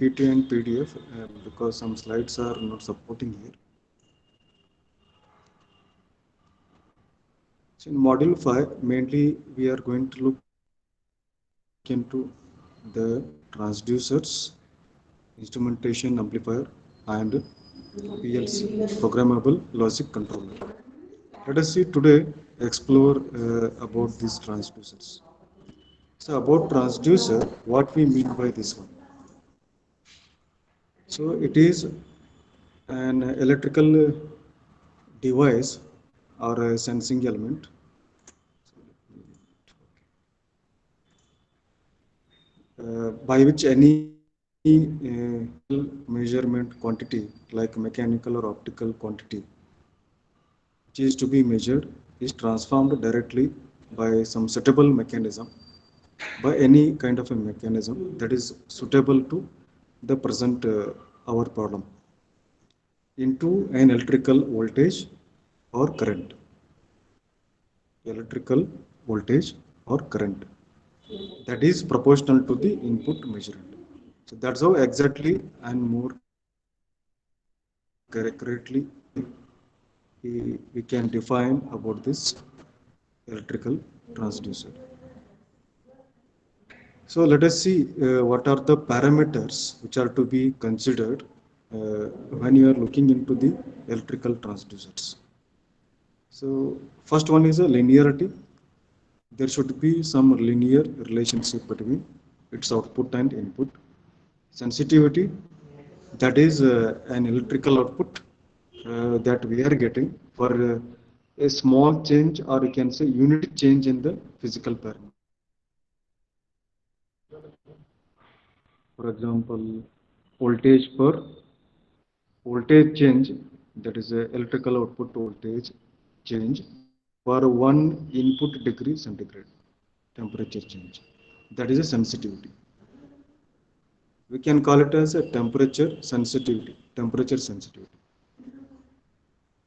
PPT and PDF because some slides are not supporting here. So in module 5, mainly we are going to look into the transducers, instrumentation amplifier, and PLC, programmable logic controller. Let us see today explore about these transducers. So about transducer, what we mean by this one. So it is an electrical device or a sensing element by which any measurement quantity like mechanical or optical quantity which is to be measured is transformed directly by some suitable mechanism, by any kind of a mechanism that is suitable to the present our problem, into an electrical voltage or current. Electrical voltage or current that is proportional to the input measurement. So that's how exactly and more correctly we can define about this electrical transducer. So let us see what are the parameters which are to be considered when you are looking into the electrical transducers. So first one is a linearity. There should be some linear relationship between its output and input. Sensitivity, that is an electrical output that we are getting for a small change, or you can say unit change in the physical parameter. For example, voltage per voltage change, that is a electrical output voltage change for 1 input degree centigrade temperature change. That is a sensitivity. We can call it as a temperature sensitivity. Temperature sensitivity.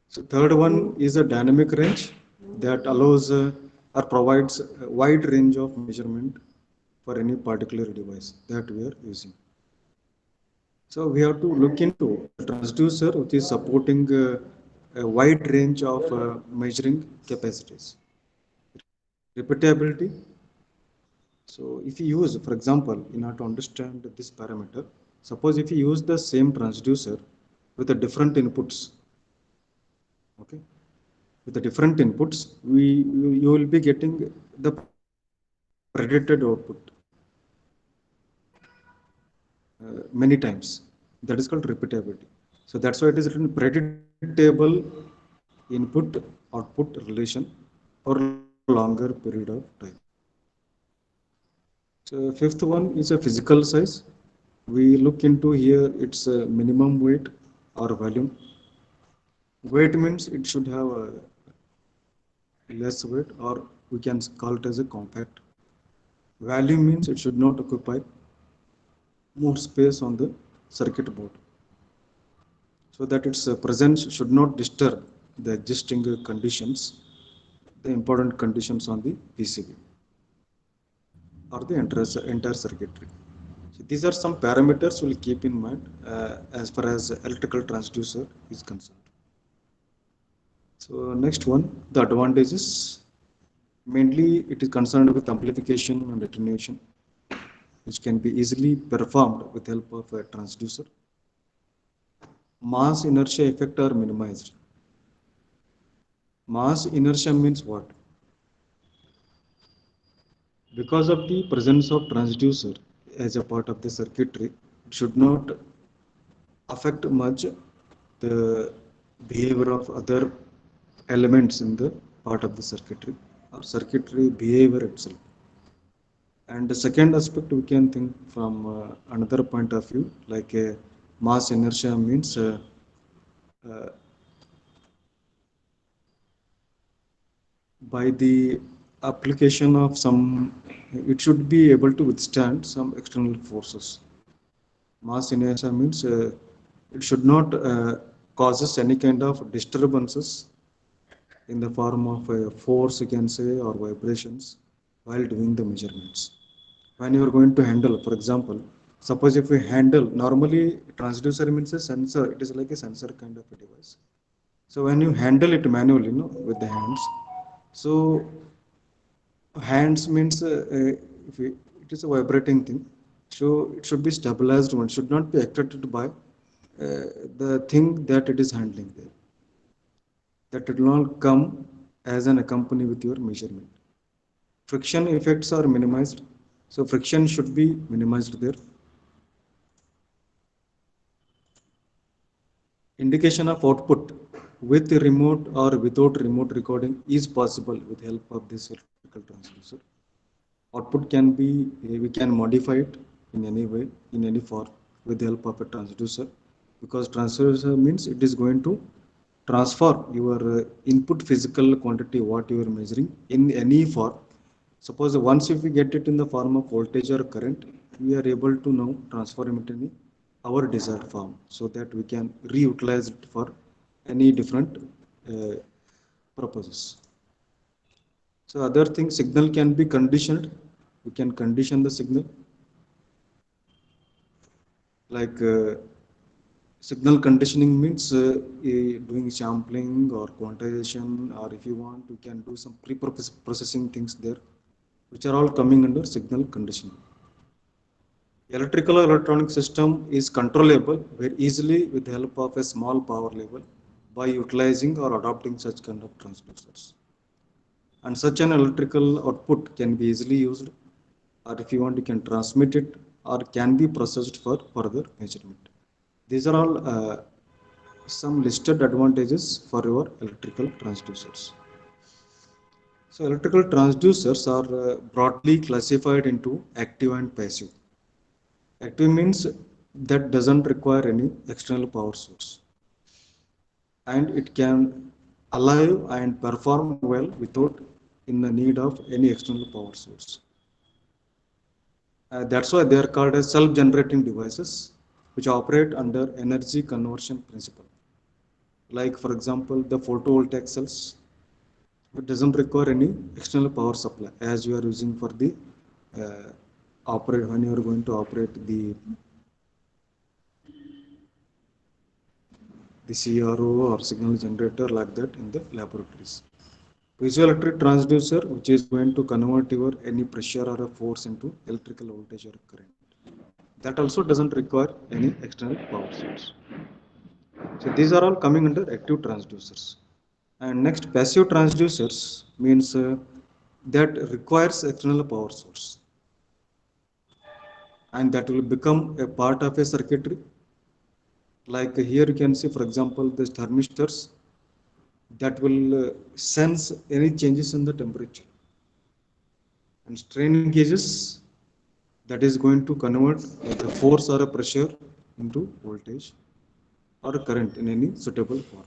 So third one is a dynamic range that allows or provides a wide range of measurement for any particular device that we are using. So we have to look into a transducer which is supporting a wide range of measuring capacities. Repeatability. So if you use, for example, in order to understand this parameter, suppose if you use the same transducer with a different inputs, okay, with the different inputs, you will be getting the predicted output many times. That is called repeatability. So that's why it is written predictable input output relation for longer period of time. So fifth one is a physical size. We look into here its minimum weight or volume. Weight means it should have a less weight, or we can call it as a compact. Value means it should not occupy more space on the circuit board, so that its presence should not disturb the existing conditions, the important conditions on the PCB or the entire circuitry. So these are some parameters we'll keep in mind as far as electrical transducer is concerned. So next one, the advantages. Mainly it is concerned with amplification and attenuation, which can be easily performed with help of a transducer. Mass inertia effect are minimized. Mass inertia means what? Because of the presence of transducer as a part of the circuitry, it should not affect much the behavior of other elements in the part of the circuitry or circuitry behavior itself. And the second aspect we can think from another point of view, like mass inertia means uh, by the application of some, it should be able to withstand some external forces. Mass inertia means it should not causes any kind of disturbances in the form of a force, you can say, or vibrations while doing the measurements. When you are going to handle, for example, Suppose if we handle, normally transducer means a sensor, it is like a sensor kind of a device. So when you handle it manually, with the hands, so hands means if it is a vibrating thing, so it should be stabilized one, should not be attracted by the thing that it is handling there. That it will not come as an accompany with your measurement. Friction effects are minimized, so friction should be minimized there. Indication of output with remote or without remote recording is possible with help of this electrical transducer. Output can be, we can modify it in any way, in any form with the help of a transducer, because transducer means it is going to transfer your input physical quantity what you are measuring in any form. Suppose once if we get it in the form of voltage or current, we are able to now transform it in our desired form so that we can reutilize it for any different uh, purposes. So other thing, signal can be conditioned. We can condition the signal, like signal conditioning means doing sampling or quantization, or if you want, you can do some pre-processing things there, which are all coming under signal conditioning. Electrical or electronic system is controllable very easily with the help of a small power level by utilizing or adopting such kind of transducers. And such an electrical output can be easily used, or if you want, you can transmit it or can be processed for further measurement. These are all some listed advantages for your electrical transducers. So electrical transducers are broadly classified into active and passive. Active means that doesn't require any external power source, and it can alive and perform well without in the need of any external power source. That's why they are called as self-generating devices which operate under energy conversion principle. Like for example, the photovoltaic cells, it doesn't require any external power supply as you are using for the operate when you are going to operate the CRO or signal generator like that in the laboratories. Piezoelectric transducer, which is going to convert your any pressure or a force into electrical voltage or current. That also doesn't require any external power source. So these are all coming under active transducers. And next, passive transducers means that requires external power source, and that will become a part of a circuitry. Like here you can see, for example, the thermistors that will sense any changes in the temperature, and strain gauges that is going to convert the force or a pressure into voltage or current in any suitable form.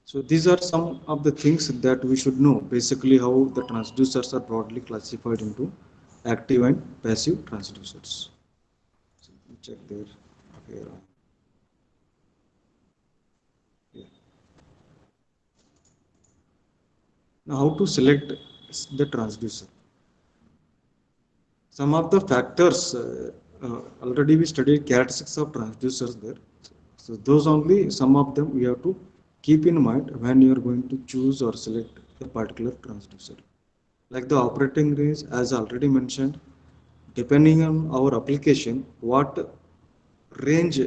So these are some of the things that we should know, basically how the transducers are broadly classified into active and passive transducers. So check there. Here. Yeah. Now how to select the transducer? Some of the factors already we studied characteristics of transducers there. So those only some of them we have to keep in mind when you are going to choose or select a particular transducer. Like the operating range, as already mentioned, depending on our application, what range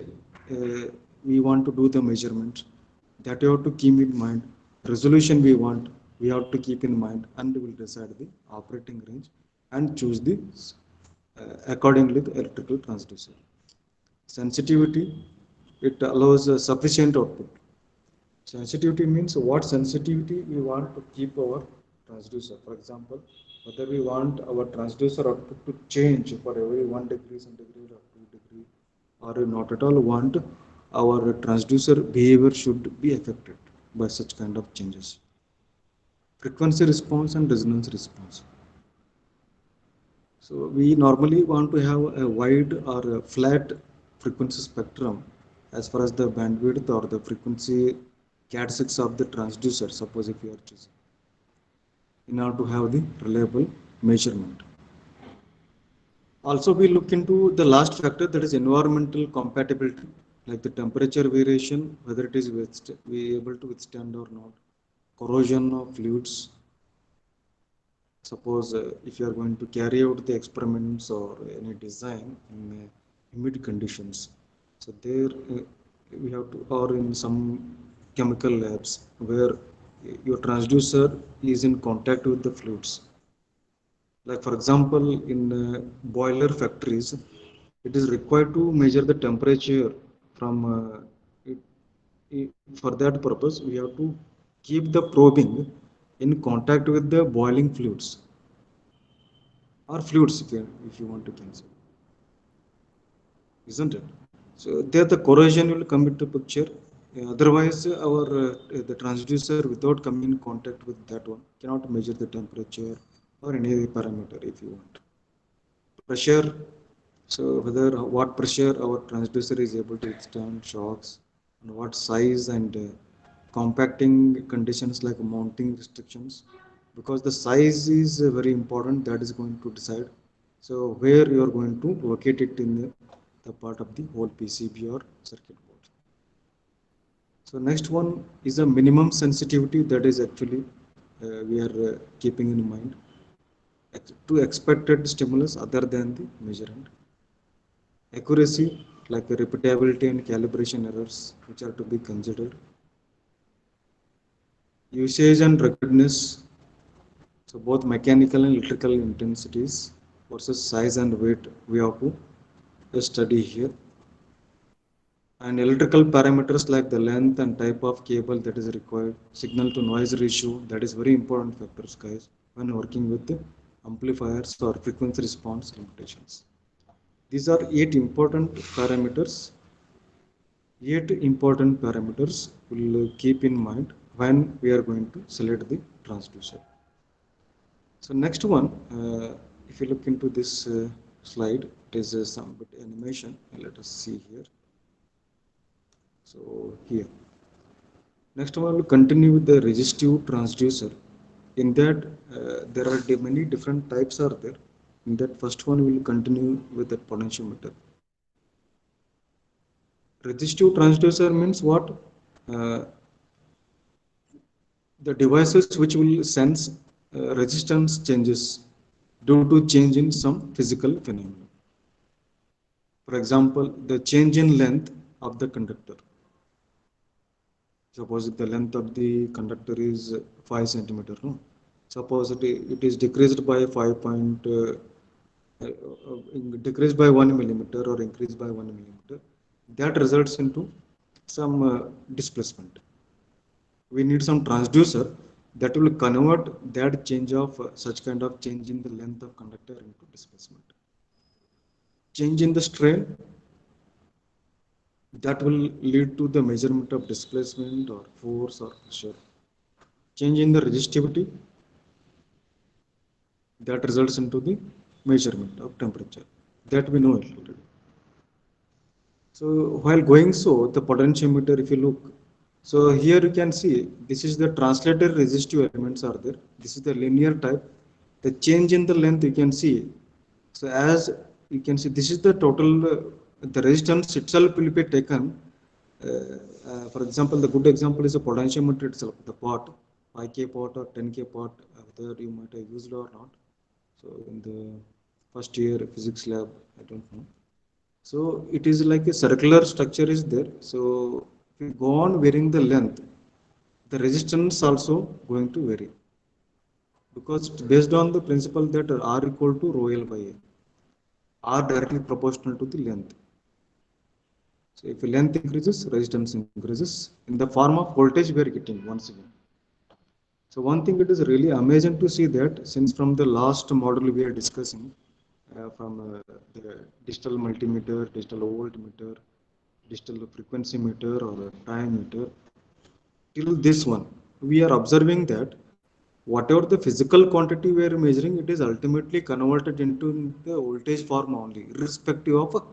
we want to do the measurements, that you have to keep in mind. Resolution we have to keep in mind, and we will decide the operating range and choose the accordingly the electrical transducer. Sensitivity, it allows sufficient output. Sensitivity means what sensitivity we want to keep our transducer. For example, whether we want our transducer output to change for every 1 degree centigrade or 2 degree, or not at all want our transducer behavior should be affected by such kind of changes. Frequency response and resonance response. So we normally want to have a wide or a flat frequency spectrum as far as the bandwidth or the frequency characteristics of the transducer, suppose if you are choosing, in order to have the reliable measurement. Also, we look into the last factor, that is environmental compatibility, like the temperature variation, whether it is we able to withstand or not. Corrosion of fluids. Suppose if you are going to carry out the experiments or any design in humid conditions, so there we have to, or in some chemical labs where your transducer is in contact with the fluids. Like for example, in boiler factories, it is required to measure the temperature from for that purpose we have to keep the probing in contact with the boiling fluids or fluids if you want to cancel, isn't it? So there the corrosion will come into picture. Otherwise, our the transducer without coming in contact with that one cannot measure the temperature or any other parameter if you want. Pressure. So whether what pressure our transducer is able to withstand shocks, and what size and compacting conditions like mounting restrictions, because the size is very important, that is going to decide. So where you are going to locate it in the part of the whole PCB or circuit board. So next one is a minimum sensitivity, that is actually we are keeping in mind to expected stimulus other than the measurement. Accuracy, like repeatability and calibration errors, which are to be considered. Usage and ruggedness, so both mechanical and electrical intensities versus size and weight, we have to study here. And electrical parameters like the length and type of cable that is required, signal to noise ratio, that is very important factors, guys, when working with the amplifiers or frequency response limitations. These are 8 important parameters we'll keep in mind when we are going to select the transducer. So next one, if you look into this slide, it is some bit animation. Let us see here. So here, next one we'll continue with the resistive transducer. In that, there are many different types are there. In that first one, we will continue with the potentiometer. Resistive transducer means what? Uh, the devices which will sense resistance changes due to change in some physical phenomena. For example, the change in length of the conductor. Suppose the length of the conductor is 5 centimeter. No? Suppose it is decreased by decreased by 1 millimeter or increased by 1 millimeter. That results into some displacement. We need some transducer that will convert that change of such kind of change in the length of conductor into displacement. Change in the strain, that will lead to the measurement of displacement or force or pressure. Change in the resistivity, that results into the measurement of temperature, that we know it already. So while going so, the potentiometer, if you look, so here you can see this is the translated resistive elements are there. This is the linear type. The change in the length you can see. So as you can see, this is the total, the resistance itself will be taken. For example, the good example is a potentiometer itself, the pot, 5K pot or 10K pot, whether you might have used or not. So in the first year physics lab, I don't know. So it is like a circular structure is there. So if you go on varying the length, the resistance also going to vary, because based on the principle that R equal to rho L by A, R directly proportional to the length. So if length increases, resistance increases in the form of voltage we are getting once again. So one thing it is really amazing to see that since from the last module we are discussing from the digital multimeter, digital voltmeter, digital frequency meter or time meter, till this one, we are observing that whatever the physical quantity we are measuring, it is ultimately converted into the voltage form only, irrespective of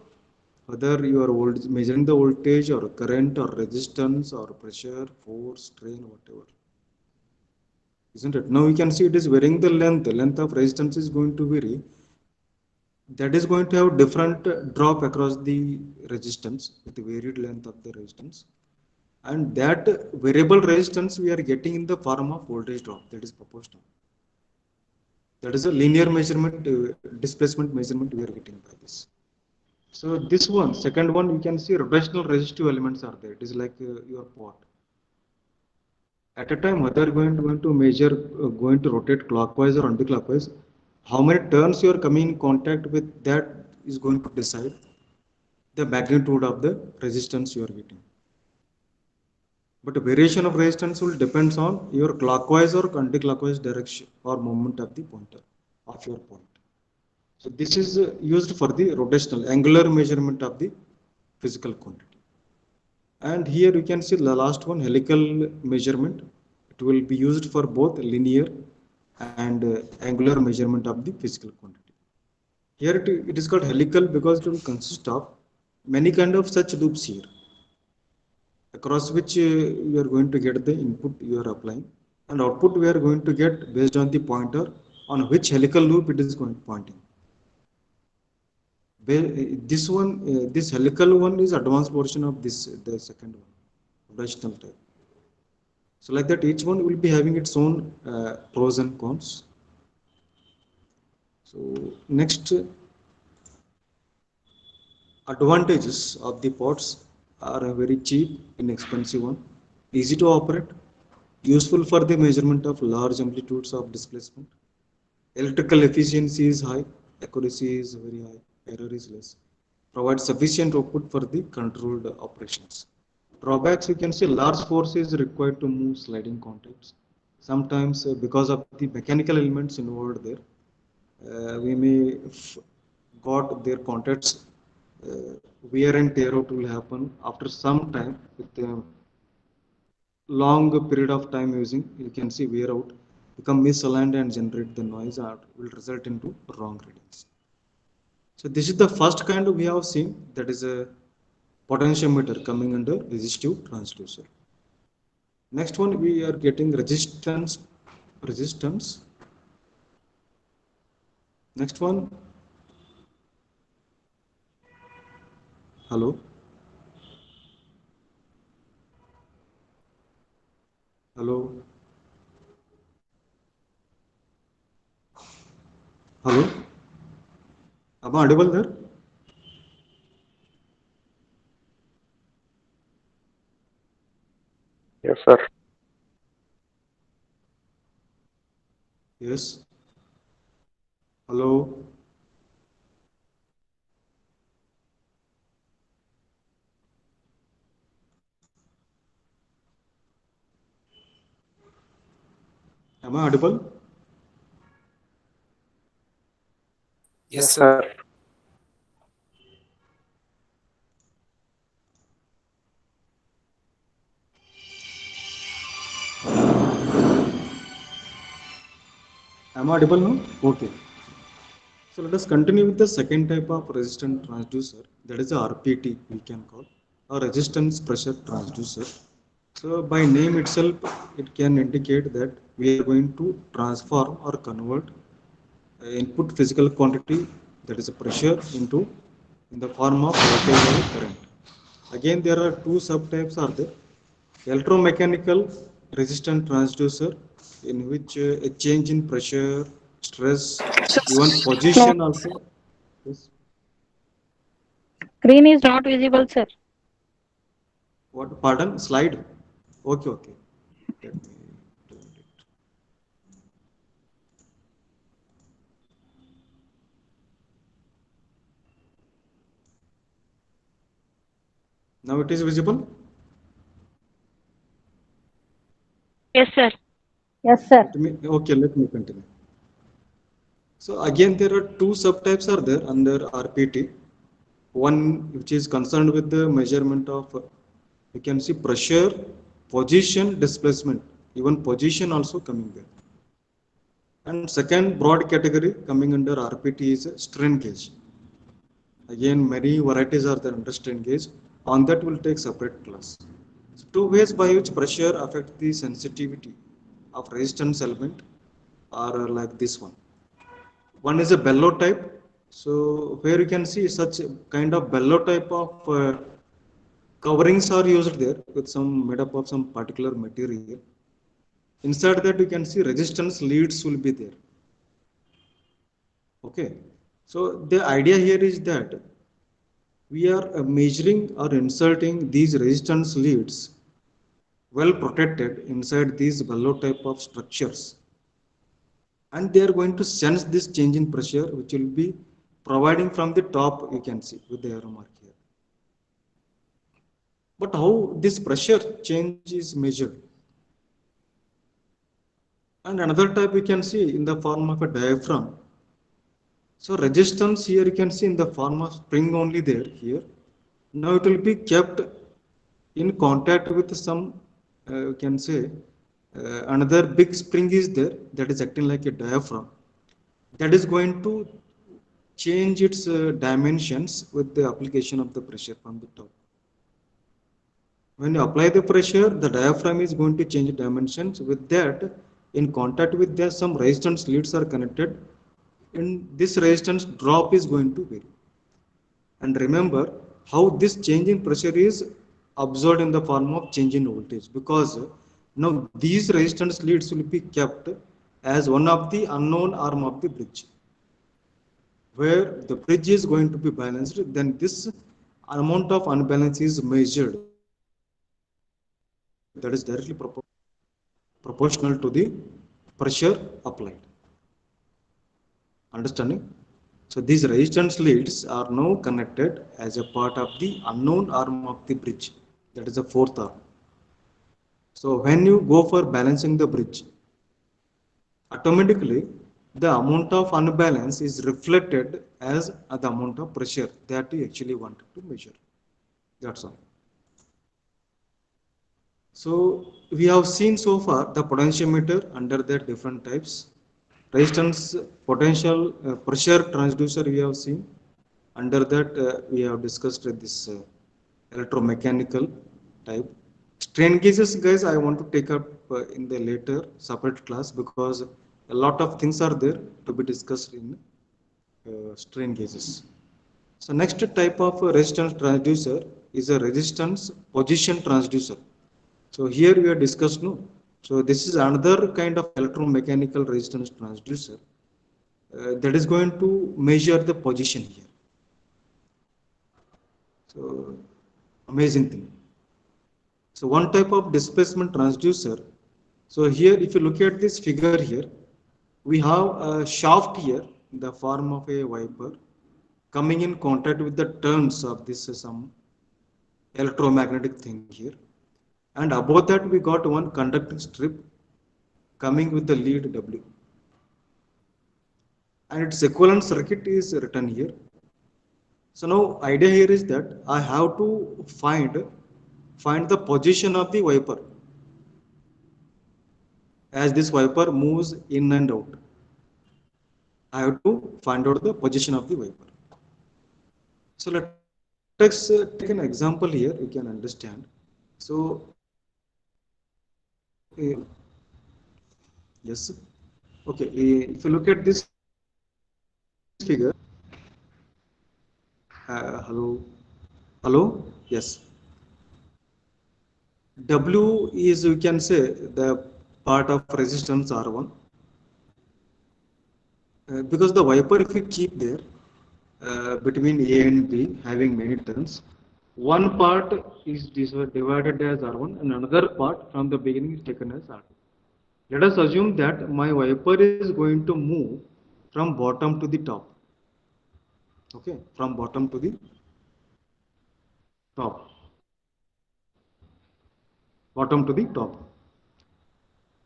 whether you are measuring the voltage or current or resistance or pressure, force, strain, whatever. Isn't it? Now you can see it is varying the length. The length of resistance is going to vary. that is going to have different drop across the resistance with the varied length of the resistance, and that variable resistance we are getting in the form of voltage drop, that is proportional. That is a linear measurement, displacement measurement we are getting by this. So this one, second one, you can see rotational resistive elements are there. It is like your pot. At a time, whether going to measure, going to rotate clockwise or anti-clockwise, how many turns you are coming in contact with, that is going to decide the magnitude of the resistance you are getting. But a variation of resistance will depends on your clockwise or anti-clockwise direction or movement of the pointer of your point. So this is used for the rotational angular measurement of the physical quantity. And here you can see the last one, helical measurement. It will be used for both linear and angular measurement of the physical quantity. Here it is called helical because it will consist of many kind of such loops here, across which you are going to get the input you are applying, and output we are going to get based on the pointer on which helical loop it is going pointing. This one, this helical one is advanced version of this, the second one, rational type. So like that, each one will be having its own pros and cons. So next, advantages of the pots are a very cheap, inexpensive one, easy to operate, useful for the measurement of large amplitudes of displacement. Electrical efficiency is high, accuracy is very high, error is less. Provide sufficient output for the controlled operations. Drawbacks, you can see large force is required to move sliding contacts. Sometimes because of the mechanical elements involved there, we may got their contacts, wear and tear out will happen after some time with a long period of time using. You can see wear out, become misaligned and generate the noise, or will result into wrong readings. So this is the first kind we have seen, that is a potentiometer coming under resistive transducer. Next one we are getting resistance. Next one, hello, hello, hello. Am I audible there? Yes, sir. Yes. Hello. Am I audible? Yes, Yes, sir. sir. Am I audible now? Okay. So let us continue with the second type of resistant transducer, that is a RPT we can call, or resistance pressure transducer. So by name itself, it can indicate that we are going to transform or convert input physical quantity, that is a pressure, into in the form of voltage or current. Again, there are two subtypes are there. Electromechanical resistant transducer, in which a change in pressure, stress, even position also. Yes. Screen is not visible, sir. What? Pardon? Slide. Okay, okay. Let me do it. Now it is visible. Yes, sir. Yes, sir. Okay, let me continue. So again, there are two subtypes are there under RPT. One which is concerned with the measurement of, you can see pressure, position, displacement, even position also coming there. And second broad category coming under RPT is strain gauge. Again, many varieties are there under strain gauge. On that we'll take separate class. So two ways by which pressure affects the sensitivity of resistance element are like this one. One is a bellow type. So where you can see such kind of bellow type of coverings are used there with some made up of some particular material. Inside that you can see resistance leads will be there. Okay. So the idea here is that we are measuring or inserting these resistance leads well protected inside these bellow type of structures, and they are going to sense this change in pressure which will be providing from the top, you can see with the arrow mark here. But how this pressure change is measured? And another type we can see in the form of a diaphragm. So resistance here you can see in the form of spring only there here. Now it will be kept in contact with some, you can say, another big spring is there that is acting like a diaphragm, that is going to change its dimensions with the application of the pressure from the top. When you apply the pressure, the diaphragm is going to change dimensions. With that, in contact with there, some resistance leads are connected, and this resistance drop is going to vary. And remember how this change in pressure is absorbed in the form of change in voltage, because now these resistance leads will be kept as one of the unknown arm of the bridge. Where the bridge is going to be balanced, then this amount of unbalance is measured, that is directly proportional to the pressure applied. Understanding? So these resistance leads are now connected as a part of the unknown arm of the bridge, that is the fourth arm. So when you go for balancing the bridge, automatically the amount of unbalance is reflected as the amount of pressure that you actually wanted to measure. That's all. So we have seen so far the potentiometer under the different types. Resistance, potential, pressure transducer we have seen. Under that we have discussed this electromechanical type. Strain gauges, guys, I want to take up in the later separate class, because a lot of things are there to be discussed in strain gauges. So next type of resistance transducer is a resistance position transducer. So here we are discussed, no. So this is another kind of electromechanical resistance transducer that is going to measure the position here. So amazing thing. So one type of displacement transducer. So here, if you look at this figure here, we have a shaft here in the form of a wiper coming in contact with the turns of this some electromagnetic thing here. And above that, we got one conducting strip coming with the lead W. And its equivalent circuit is written here. So now idea here is that I have to find the position of the wiper as this wiper moves in and out. I have to find out the position of the wiper. So let us take an example here, you can understand. So yes, okay, if you look at this figure, hello, hello, yes. W is, you can say, the part of resistance R1, because the wiper, if you keep there between A and B having many turns, one part is divided as R1 and another part from the beginning is taken as R2. Let us assume that my wiper is going to move from bottom to the top. Okay, from bottom to the top. Bottom to the top.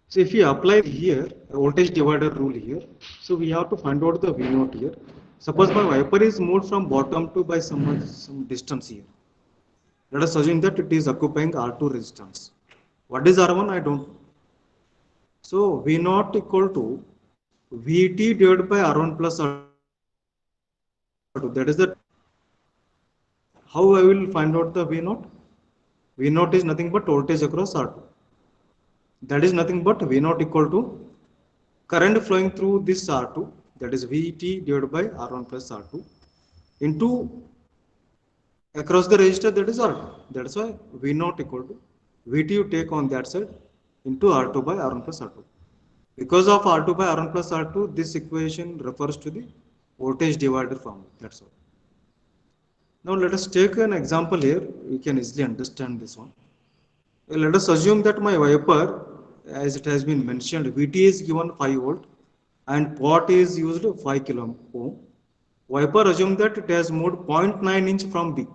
So if you apply here voltage divider rule here, so we have to find out the V naught here. Suppose my wiper is moved from bottom to by some distance here. Let us assume that it is occupying R2 resistance. What is R1? I don't know. So V naught equal to Vt divided by R1 plus R2. That is the. How I will find out the V naught? V naught is nothing but voltage across R2. That is nothing but V naught equal to current flowing through this R2 that is VT divided by R1 plus R2 into across the resistor, that is R2. That's why V naught equal to VT you take on that side into R2 by R1 plus R2. Because of R2 by R1 plus R2, this equation refers to the voltage divider formula. That's all. Now let us take an example here. We can easily understand this one. Let us assume that my wiper, as it has been mentioned, VT is given 5 volt and pot is used 5 kilo ohm. Wiper assume that it has moved 0.9 inch from B.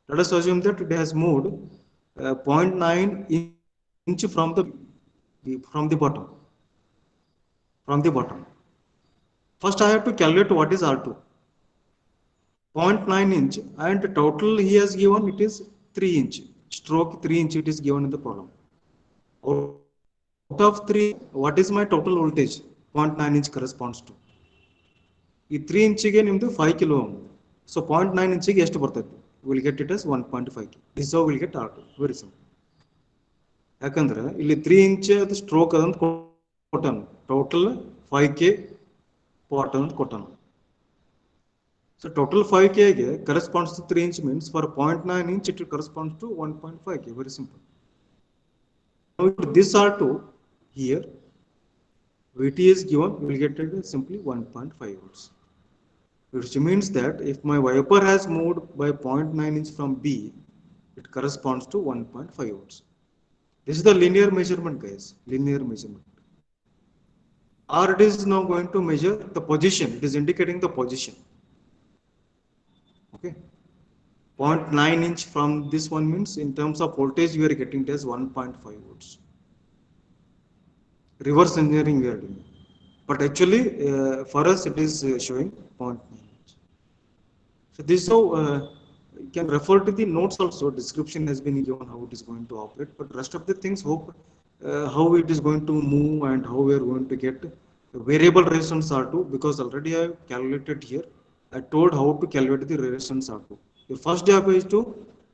Let us assume that it has moved 0.9 inch from the bottom. First I have to calculate what is R2. 0.9 inch and total he has given it is 3 inch. Stroke 3 inch it is given in the problem. Out of 3 inch, what is my total voltage? 0.9 inch corresponds to. ಈ 3 ಇಂಚಿಗೆ ನಿಮ್ದು 5 kilo ohm. So 0.9 ಇಂಚಿಗೆ ಎಷ್ಟು ಬರ್ತೈತಿ? We'll get it as 1.5 kilo. This is how we'll get R2. Very simple. ಯಾಕಂದ್ರೆ ಇಲ್ಲಿ 3 inch ಅದು stroke ಅದಂತ ಕೊಟ್ಟಾನ. Total 5k pot ಅಂತ ಕೊಟ್ಟಾನ. So total 5k corresponds to 3 inch means for 0.9 inch it corresponds to 1.5k. Very simple. Now this R2 here, VT is given, we will get it simply 1.5 volts. Which means that if my wiper has moved by 0.9 inch from B, it corresponds to 1.5 volts. This is the linear measurement, guys. Linear measurement. Or it is now going to measure the position. It is indicating the position. Okay. 0.9 inch from this one means in terms of voltage we are getting it as 1.5 volts. Reverse engineering we are doing. But actually for us it is showing 0.9 inch. So this is how you can refer to the notes also. Description has been given how it is going to operate. But rest of the things hope how it is going to move and how we are going to get variable resistance R2, because already I have calculated here. I told how to calculate the resistance R2. The first step is to,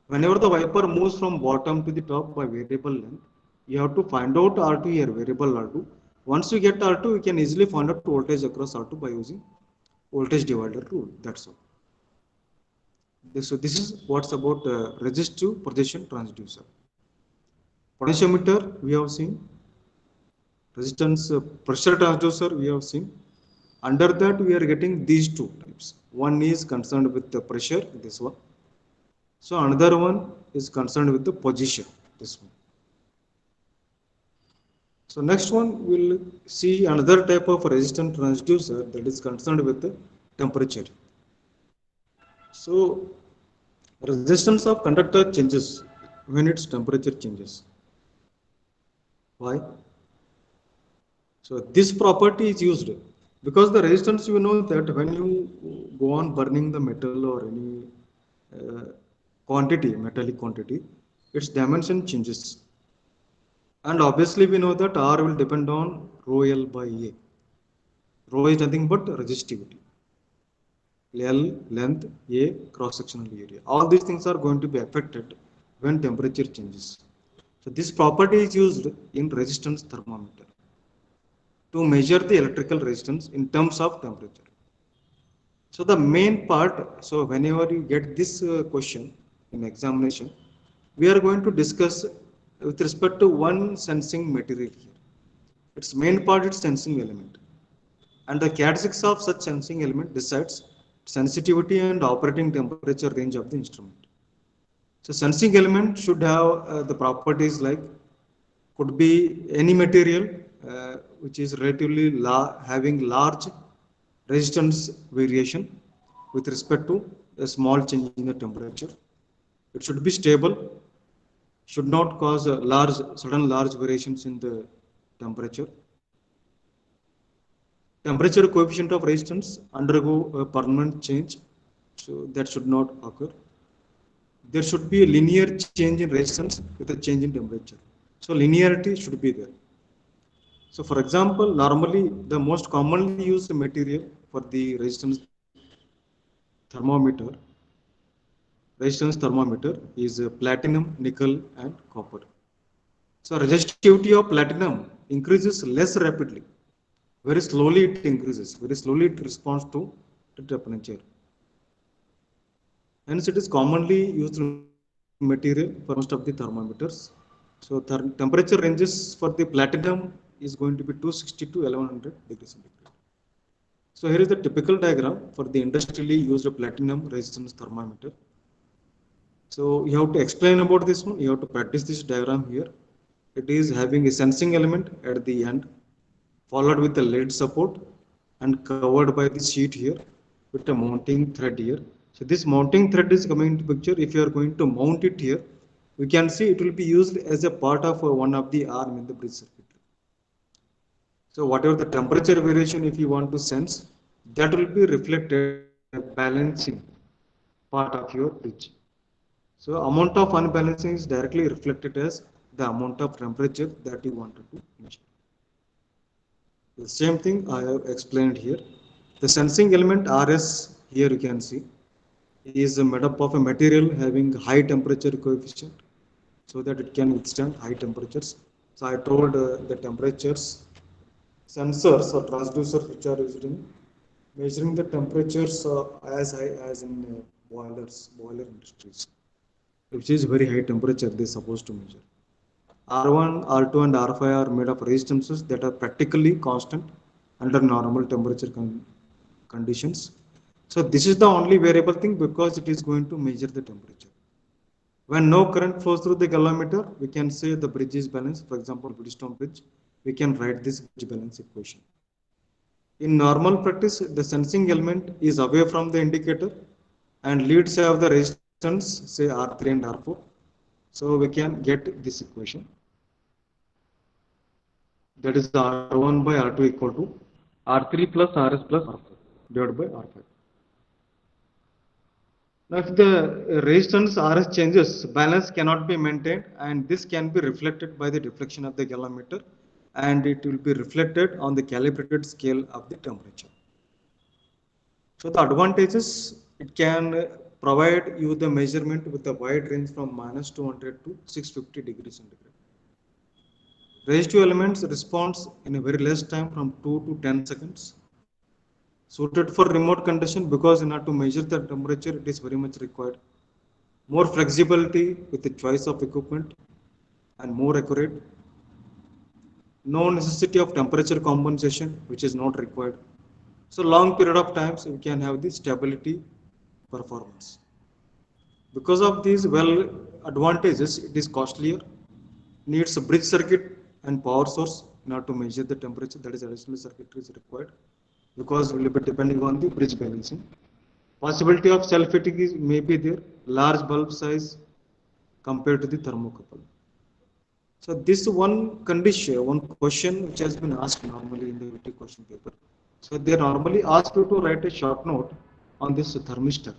whenever the wiper moves from bottom to the top by variable length, you have to find out R2 here, variable R2. Once you get R2, you can easily find out voltage across R2 by using voltage divider rule. That's all. So this is what's about resistive position transducer. Potentiometer we have seen. Resistance pressure transducer we have seen. Under that we are getting these two types. One is concerned with the pressure, this one. So another one is concerned with the position, this one. So next one we'll see another type of resistant transducer that is concerned with the temperature. So resistance of conductor changes when its temperature changes. Why? So this property is used because the resistance, you know that when you go on burning the metal or any quantity, metallic quantity, its dimension changes. And obviously we know that R will depend on rho L by A. Rho is nothing but resistivity. L, length, A, cross-sectional area. All these things are going to be affected when temperature changes. So this property is used in resistance thermometer to measure the electrical resistance in terms of temperature. So the main part, so whenever you get this question in examination, we are going to discuss with respect to one sensing material here. Its main part is sensing element. And the characteristics of such sensing element decides sensitivity and operating temperature range of the instrument. So sensing element should have the properties like, could be any material which is relatively having large resistance variation with respect to a small change in the temperature. It should be stable, should not cause sudden large variations in the temperature. Temperature coefficient of resistance undergo a permanent change, so that should not occur. There should be a linear change in resistance with a change in temperature. So linearity should be there. So for example, normally the most commonly used material for the resistance thermometer is platinum, nickel and copper. So resistivity of platinum increases less rapidly very slowly it increases, very slowly it responds to the temperature. Hence, it is commonly used material for most of the thermometers. So, temperature ranges for the platinum is going to be 260 to 1100 degrees centigrade. So, here is the typical diagram for the industrially used platinum resistance thermometer. So, you have to explain about this one, you have to practice this diagram here. It is having a sensing element at the end, followed with a lead support and covered by the sheet here with a mounting thread here. So this mounting thread is coming into picture. If you are going to mount it here, we can see it will be used as a part of one of the arm in the bridge circuitry. So whatever the temperature variation if you want to sense, that will be reflected in the balancing part of your bridge. So amount of unbalancing is directly reflected as the amount of temperature that you wanted to measure. The same thing I have explained here. The sensing element RS here you can see is made up of a material having high temperature coefficient so that it can withstand high temperatures. So I told the temperatures sensors or transducers which are used in measuring the temperatures as high as in boiler industries, which is very high temperature they are supposed to measure. R1, R2 and R5 are made of resistances that are practically constant under normal temperature conditions. So this is the only variable thing because it is going to measure the temperature. When no current flows through the galvanometer, we can say the bridge is balanced. For example, Bridgestone bridge, we can write this bridge balance equation. In normal practice, the sensing element is away from the indicator and leads have the resistance, say R3 and R4. So we can get this equation. That is R1 by R2 equal to R3 plus RS plus R4 divided by R5. Now, if the resistance RS changes, balance cannot be maintained, and this can be reflected by the deflection of the galvanometer, and it will be reflected on the calibrated scale of the temperature. So the advantages, it can provide you the measurement with a wide range from minus 200 to 650 degrees centigrade. Resistive elements responds in a very less time from 2 to 10 seconds. Suited for remote condition because in order to measure the temperature it is very much required. More flexibility with the choice of equipment and more accurate. No necessity of temperature compensation which is not required. So long period of times we can have the stability performance. Because of these well advantages, it is costlier, needs a bridge circuit and power source in order to measure the temperature, that is additional circuitry is required because we will be depending on the bridge balancing. Possibility of cell fatigue may be there, large bulb size compared to the thermocouple. So this one condition, one question which has been asked normally in the VT question paper. So they normally ask you to write a short note on this thermistor.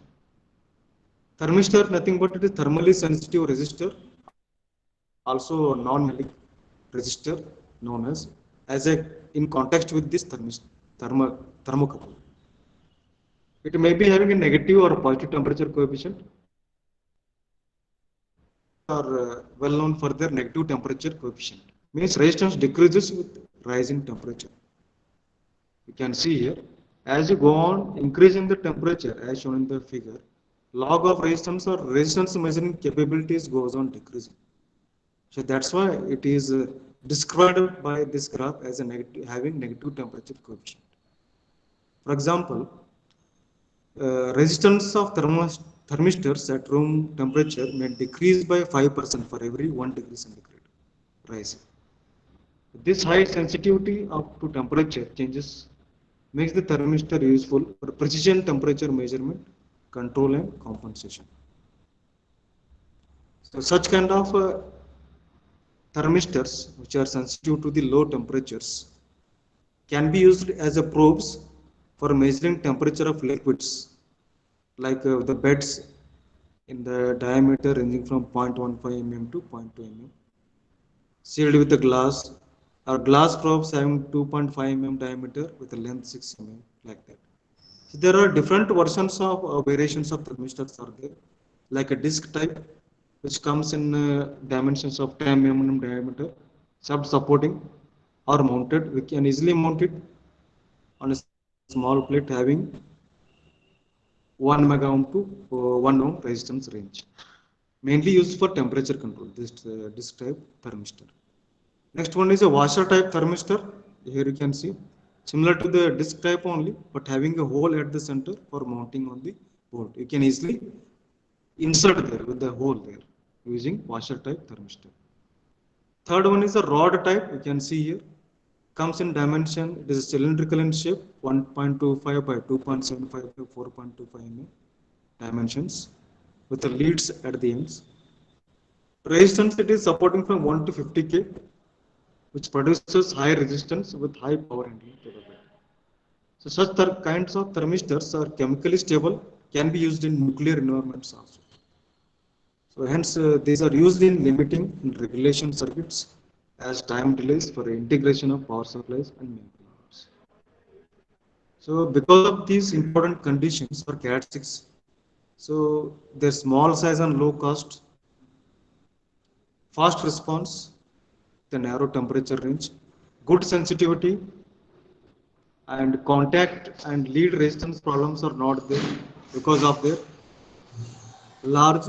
Thermistor nothing but it is thermally sensitive resistor, also non-magnetic resistor known as a in context with this thermocouple. It may be having a negative or a positive temperature coefficient. Thermistors are well known for their negative temperature coefficient. Means resistance decreases with rising temperature. You can see here, as you go on increasing the temperature as shown in the figure, log of resistance or resistance measuring capabilities goes on decreasing. So that's why it is described by this graph as a negative, having negative temperature coefficient. For example, resistance of thermistors at room temperature may decrease by 5% for every 1 degree centigrade rise. This high sensitivity up to temperature changes makes the thermistor useful for precision temperature measurement, control and compensation. So such kind of thermistors which are sensitive to the low temperatures can be used as a probes for measuring temperature of liquids like the beds in the diameter ranging from 0.15 mm to 0.2 mm, sealed with a glass or glass probes having 2.5 mm diameter with a length 6 mm like that. So there are different versions of variations of thermistors are there, like a disc type which comes in dimensions of 10 mm diameter, sub supporting or mounted. We can easily mount it on a small plate having 1 mega ohm to 1 ohm resistance range. Mainly used for temperature control, this type thermistor. Next one is a washer type thermistor. Here you can see similar to the disc type only, but having a hole at the center for mounting on the board. You can easily insert there with the hole there using washer type thermistor. Third one is a rod type. You can see here comes in dimension. It is cylindrical in shape, 1.25 by 2.75 by 4.25 mm dimensions with the leads at the ends. Resistance it is supporting from 1 to 50K, which produces high resistance with high power handling capability. So such kinds of thermistors are chemically stable, can be used in nuclear environments also. So hence these are used in limiting and regulation circuits as time delays for integration of power supplies and maintenance. So because of these important conditions for CAT 6, so their small size and low cost, fast response, the narrow temperature range, good sensitivity, and contact and lead resistance problems are not there because of their large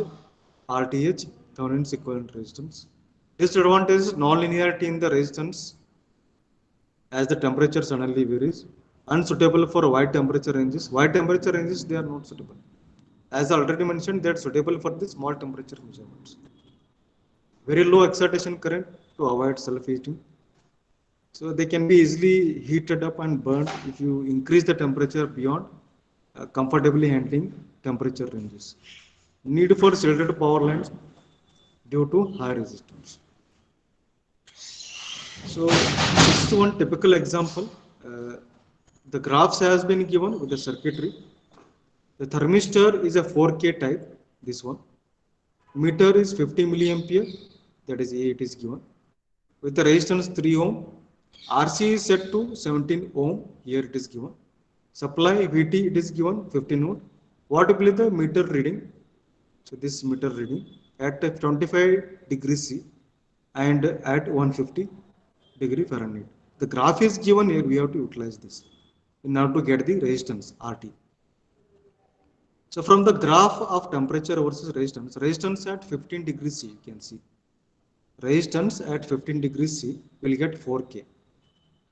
RTH, Thevenin's equivalent resistance. Disadvantage is non-linearity in the resistance as the temperature suddenly varies. Unsuitable for wide temperature ranges. Wide temperature ranges they are not suitable. As I already mentioned, they are suitable for the small temperature measurements. Very low excitation current to avoid self-heating. So they can be easily heated up and burned if you increase the temperature beyond comfortably handling temperature ranges. Need for shielded power lines due to high resistance. So this is one typical example. Uh, the graphs has been given with the circuitry. The thermistor is a 4K type, this one. Meter is 50 milliampere, that is A it is given. With the resistance 3 ohm, RC is set to 17 ohm, here it is given. Supply VT it is given 15 volt. What will be the meter reading? So this meter reading at 25 degrees C and at 150 degree Fahrenheit. The graph is given here, we have to utilize this in order to get the resistance RT. So from the graph of temperature versus resistance, resistance at 15 degrees C, you can see. Resistance at 15 degrees C will get 4K.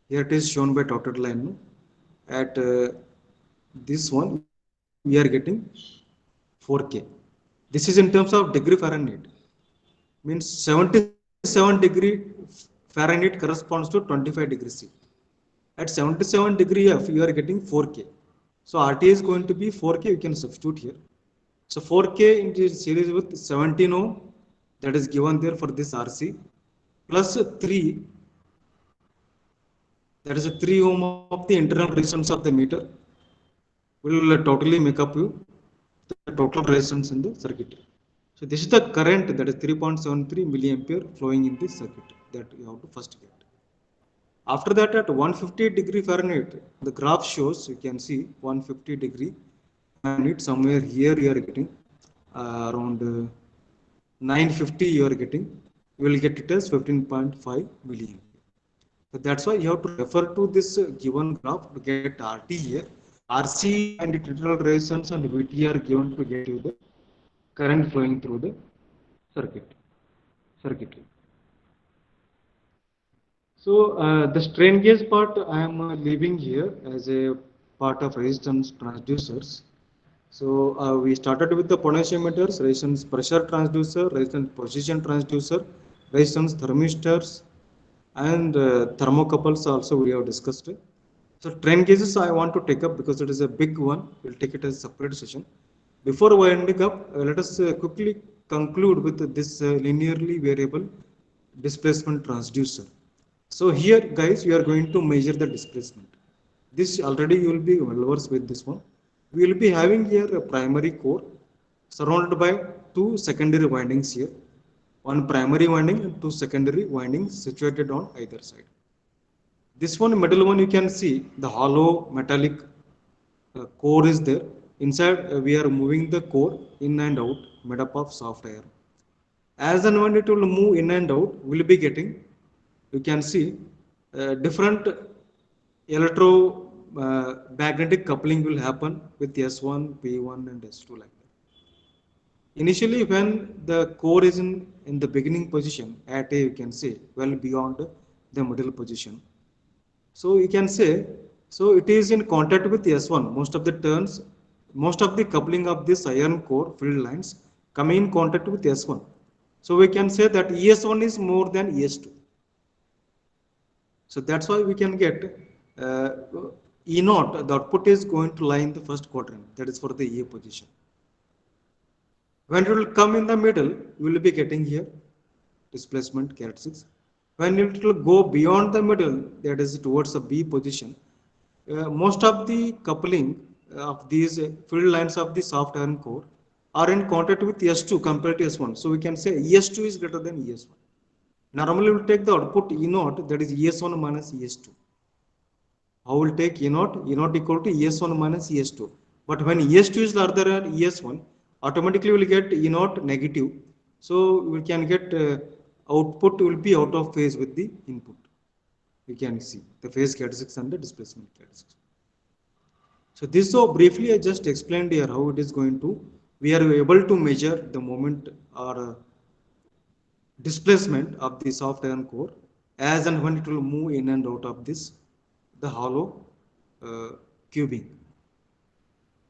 Here it is shown by dotted line. No? At this one, we are getting 4K. This is in terms of degree Fahrenheit. Means 77 degree Fahrenheit corresponds to 25 degrees C. At 77 degree F, you are getting 4K. So RT is going to be 4K, you can substitute here. So 4K in series with 17 ohm, that is given there for this RC, plus 3, that is a 3 ohm of the internal resistance of the meter, will totally make up you the total resistance in the circuit. So this is the current, that is 3.73 milliampere flowing in this circuit that you have to first get. After that, at 150 degree Fahrenheit, the graph shows, you can see 150 degree Fahrenheit, somewhere here you are getting around 950 you are getting, you will get it as 15.5 milliampere. So that's why you have to refer to this given graph to get RT here. RC and internal resistance and VT are given to get you the current flowing through the circuitry. So the strain gauge part I am leaving here as a part of resistance transducers. So we started with the potentiometers, resistance pressure transducer, resistance position transducer, resistance thermistors, and thermocouples also we have discussed. So strain gauges I want to take up because it is a big one. We'll take it as a separate session. Before winding up, let us quickly conclude with this linearly variable displacement transducer. So here guys, we are going to measure the displacement. This already you will be well versed with this one. We will be having here a primary core surrounded by two secondary windings here. One primary winding and two secondary windings situated on either side. This one, middle one, you can see the hollow metallic core is there. Inside we are moving the core in and out made up of soft iron. As and when it will move in and out, we will be getting, you can see different electro magnetic coupling will happen with S1, P1 and S2 like that. Initially, when the core is in the beginning position at a, you can say, well beyond the middle position. So you can say, so it is in contact with S1. Most of the turns, most of the coupling of this iron core field lines come in contact with S1. So we can say that ES1 is more than ES2. So that's why we can get uh, E naught, the output is going to lie in the first quadrant, that is for the A position. When it will come in the middle, you will be getting here displacement characteristics. When it will go beyond the middle, that is towards the B position, most of the coupling of these field lines of the soft iron core are in contact with S2 compared to S1. So we can say ES2 is greater than ES1. Normally we will take the output E naught, that is ES1 minus ES2. How will take E naught equal to ES1 minus ES2. But when ES2 is larger than ES1, automatically we will get E naught negative. So we can get output will be out of phase with the input. You can see the phase characteristics and the displacement characteristics. So this, so briefly I just explained here how it is going to, we are able to measure the moment or displacement of the soft iron core as and when it will move in and out of this, the hollow cubing.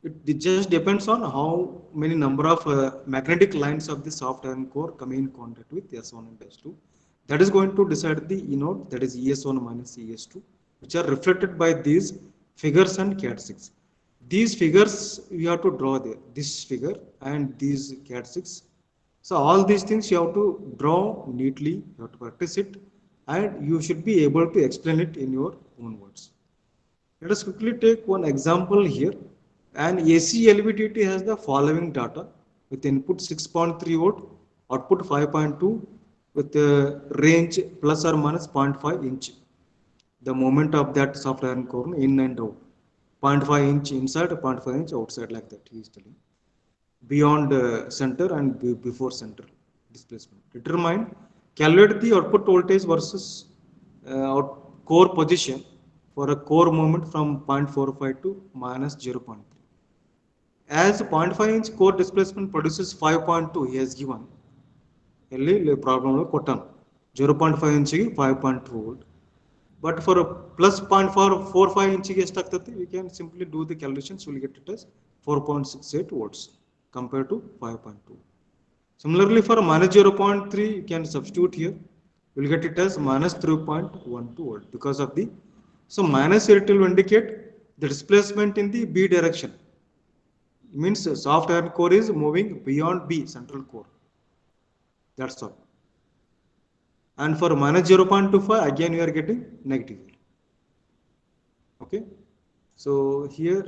It just depends on how many number of magnetic lines of the soft iron core come in contact with S1 and S2. That is going to decide the E naught, that is ES1 minus ES2, which are reflected by these figures and characteristics. These figures you have to draw there, this figure and these characteristics. So all these things you have to draw neatly, you have to practice it, and you should be able to explain it in your own words. Let us quickly take one example here. An AC LVDT has the following data with input 6.3 volt, output 5.2 with range plus or minus 0.5 inch. The moment of that soft iron core in and out. 0.5 inch inside, 0.5 inch outside like that he is telling. Beyond center and before center displacement. Determine, calculate the output voltage versus core position for a core moment from 0.45 to minus 0.3. As 0.5 inch core displacement produces 5.2, he has given. ಇಲ್ಲಿ problem ಕೊಟ್ಟಾನ 0.5 ಇಂಚಿಗೆ 5.2 volt. But for a plus 0.45 inchiಗೆ ಎಷ್ಟಾಗ್ತದೆ, we can simply do the calculations, we will get it as 4.68 volts compared to 5.2. Similarly, for minus 0.3, you can substitute here, you will get it as minus 3.12 volt because of the, so minus here it will indicate the displacement in the B direction. It means soft iron core is moving beyond B, central core. That's all. And for minus 0.25, again you are getting negative. Okay. So here